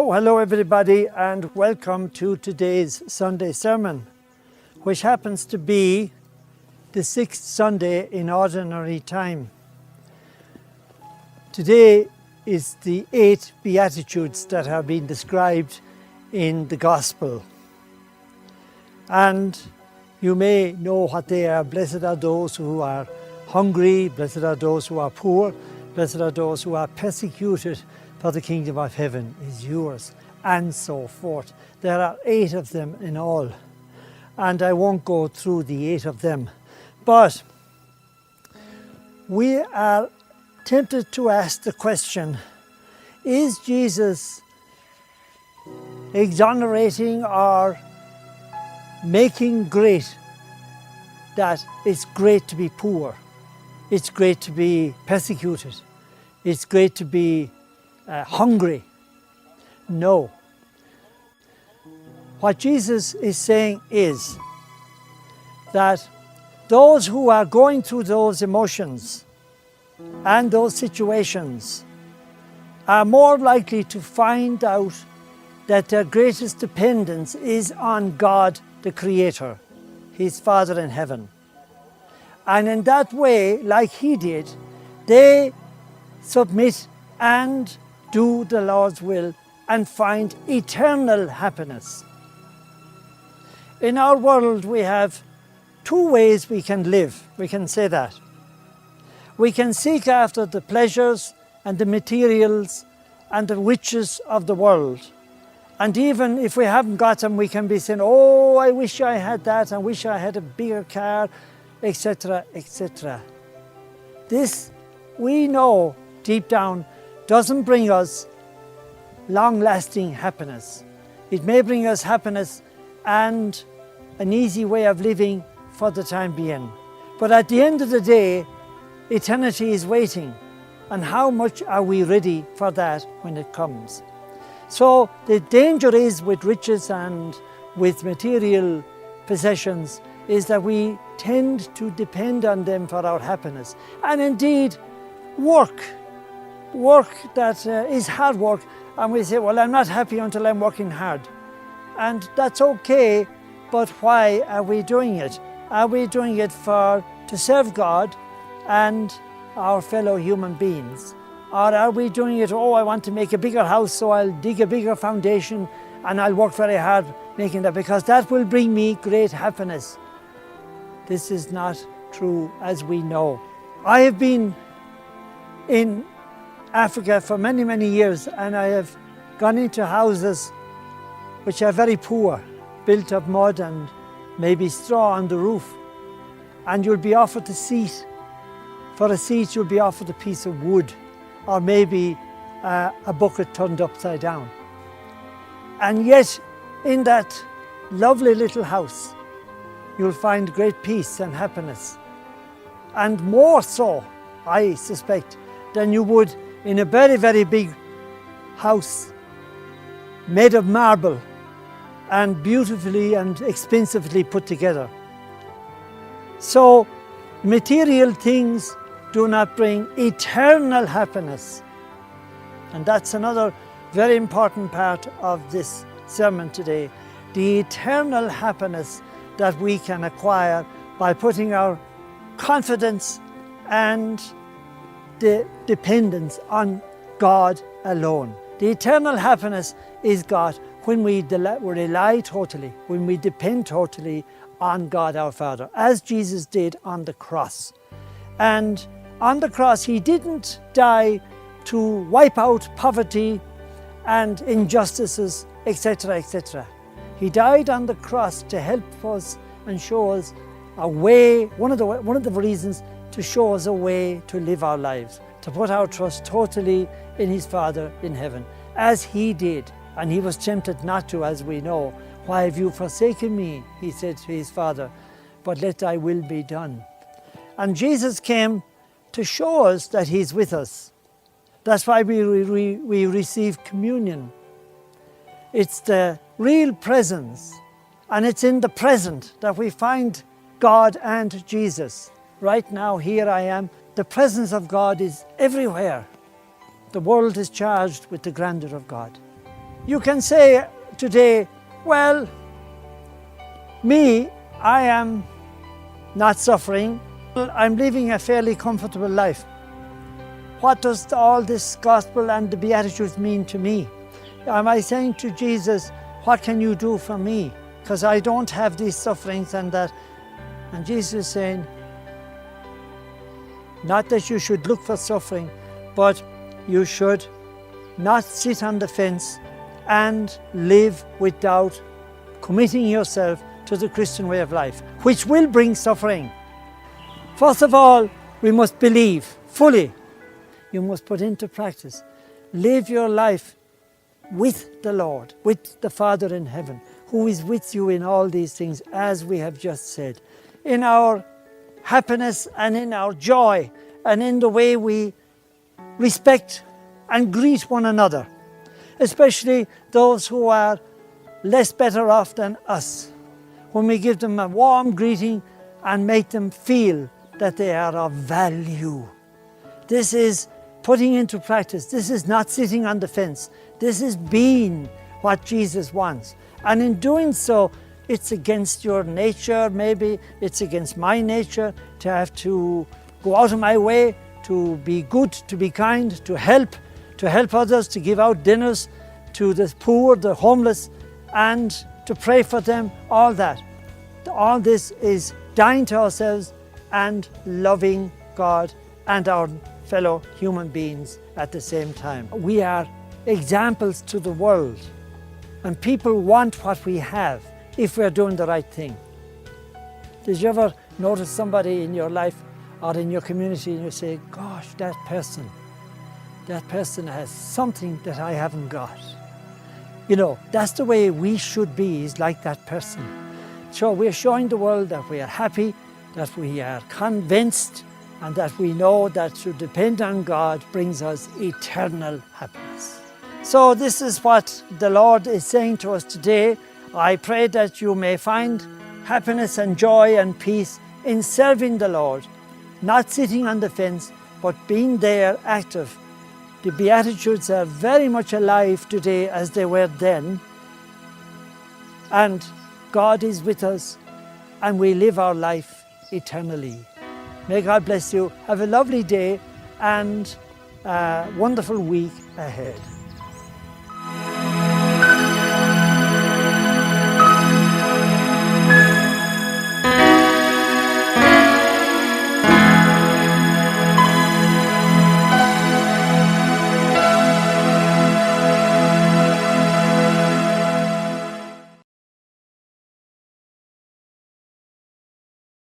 Oh, hello everybody, and welcome to today's Sunday sermon, which happens to be the 6th Sunday in Ordinary Time. Today is the 8 Beatitudes that have been described in the Gospel. And you may know what they are. Blessed are those who are hungry, blessed are those who are poor, blessed are those who are persecuted, for the kingdom of heaven is yours, and so forth. There are 8 of them in all, and I won't go through the 8 of them. But we are tempted to ask the question, is Jesus exonerating or making great that it's great to be poor, it's great to be persecuted, it's great to be hungry? No. What Jesus is saying is that those who are going through those emotions and those situations are more likely to find out that their greatest dependence is on God the Creator, His Father in heaven. And in that way, like He did, they submit and do the Lord's will and find eternal happiness. In our world we have 2 ways we can live, we can say that. We can seek after the pleasures and the materials and the riches of the world. And even if we haven't got them, we can be saying, oh, I wish I had that, I wish I had a bigger car, etc., etc. This, we know deep down, doesn't bring us long-lasting happiness. It may bring us happiness and an easy way of living for the time being. But at the end of the day, eternity is waiting. And how much are we ready for that when it comes? So the danger is with riches and with material possessions is that we tend to depend on them for our happiness. And indeed, work that is hard work, and we say, well, I'm not happy until I'm working hard. And that's okay, but why are we doing it? Are we doing it to serve God and our fellow human beings? Or are we doing it, oh, I want to make a bigger house, so I'll dig a bigger foundation and I'll work very hard making that, because that will bring me great happiness. This is not true, as we know. I have been in Africa for many, many years, and I have gone into houses which are very poor, built of mud and maybe straw on the roof. And you'll be offered a seat. For a seat, you'll be offered a piece of wood, or maybe a bucket turned upside down. And yet, in that lovely little house, you'll find great peace and happiness. And more so, I suspect, than you would in a very, very big house made of marble and beautifully and expensively put together. So material things do not bring eternal happiness. And that's another very important part of this sermon today. The eternal happiness that we can acquire by putting our confidence and the dependence on God alone. The eternal happiness is got when we rely totally, when we depend totally on God our Father, as Jesus did on the cross. And on the cross, He didn't die to wipe out poverty and injustices, etc., etc. He died on the cross to help us and show us a way, one of the reasons to show us a way to live our lives, to put our trust totally in His Father in heaven, as He did. And He was tempted not to, as we know. Why have you forsaken me? He said to His Father, but let thy will be done. And Jesus came to show us that He's with us. That's why we receive communion. It's the real presence, and it's in the present that we find God and Jesus. Right now, here I am. The presence of God is everywhere. The world is charged with the grandeur of God. You can say today, well, I am not suffering. I'm living a fairly comfortable life. What does all this gospel and the Beatitudes mean to me? Am I saying to Jesus, what can you do for me? Because I don't have these sufferings and that. And Jesus is saying, not that you should look for suffering, but you should not sit on the fence and live without committing yourself to the Christian way of life, which will bring suffering. First of all, we must believe fully. You must put into practice. Live your life with the Lord, with the Father in heaven, who is with you in all these things, as we have just said. In our happiness and in our joy and in the way we respect and greet one another, especially those who are less better off than us, when we give them a warm greeting and make them feel that they are of value. This is putting into practice. This is not sitting on the fence. This is being what Jesus wants. And in doing so, it's against your nature, maybe it's against my nature to have to go out of my way to be good, to be kind, to help others, to give out dinners to the poor, the homeless, and to pray for them, all that. All this is dying to ourselves and loving God and our fellow human beings at the same time. We are examples to the world, and people want what we have if we're doing the right thing. Did you ever notice somebody in your life or in your community and you say, gosh, that person has something that I haven't got? You know, that's the way we should be, is like that person. So we're showing the world that we are happy, that we are convinced, and that we know that to depend on God brings us eternal happiness. So this is what the Lord is saying to us today. I pray that you may find happiness and joy and peace in serving the Lord, not sitting on the fence, but being there active. The Beatitudes are very much alive today as they were then. And God is with us, and we live our life eternally. May God bless you. Have a lovely day and a wonderful week ahead.